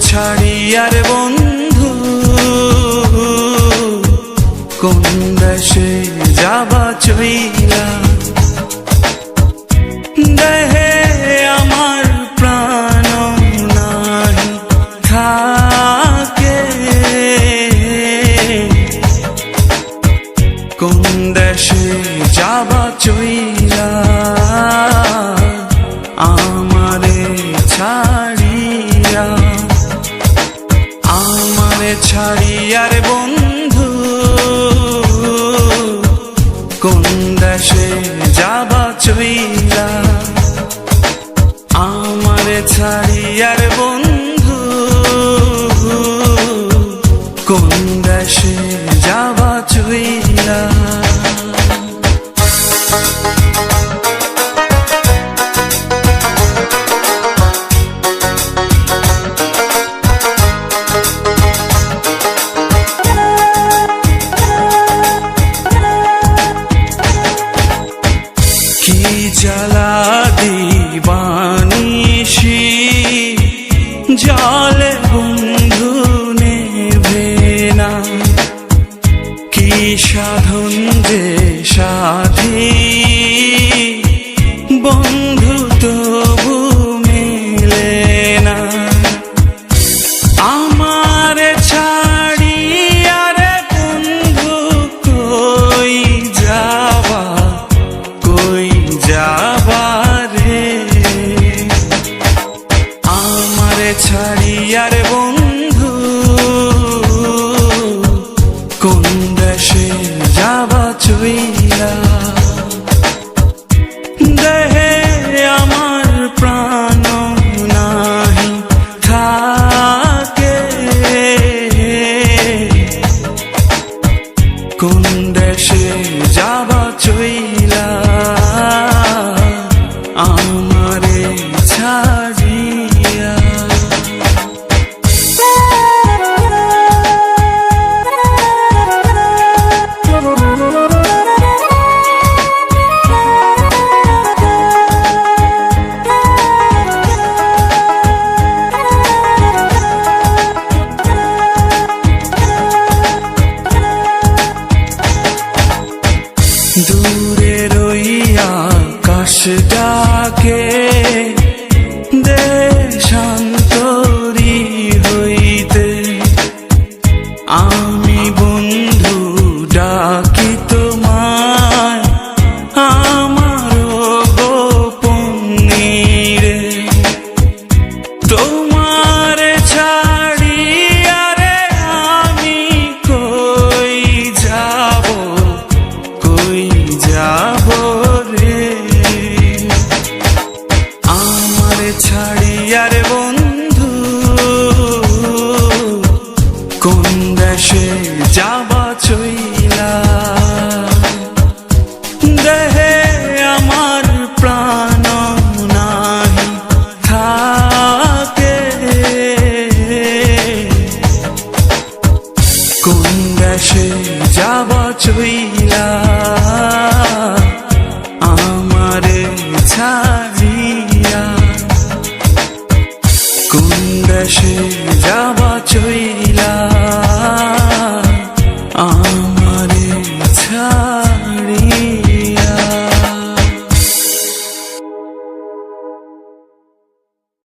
ছাড়ি আর বন্ধু কোন দেশে যাবা চইলা দেহে আমার প্রাণ নাই থাকে কোন দেশে যাবা চইলা আমারে ছাড়িয়া আমারে ছাড়িয়ার বন্ধু কোন দেশে যাবা চইলা আমারে ছাড়িয়ার বন্ধু কোন দেশে যাবা চইলা কি জ্বালা দিবানিশি জলে বন্ধু নেভে না কি সাধন যে সাধি বন্ধু তবু মেলে না আমারে ছাড়িয়া রে বন্ধু কই যাবা রে আমারে ছাড়িয়ার বন্ধু কোন দেশে যাবা চইলা দেহে আমার প্রাণ নাহি থাকে কোন দেশে যাবা চইলা আমারে ছাড়িয়া দূরে রইয়া আকাশ ডাকে দেশান্তরী হইতে আমি বন্ধু ডাকি তোমায় আমার গোপনে রে তোমার ছাড়িয়া রে আমি কই যাব রে আমারে ছাড়িয়ার বন্ধু কোন দেশে যাবা চইলা দেহে আমার প্রাণ নাহি থাকে কোন দেশে যাবা চইলা আমারে ছাড়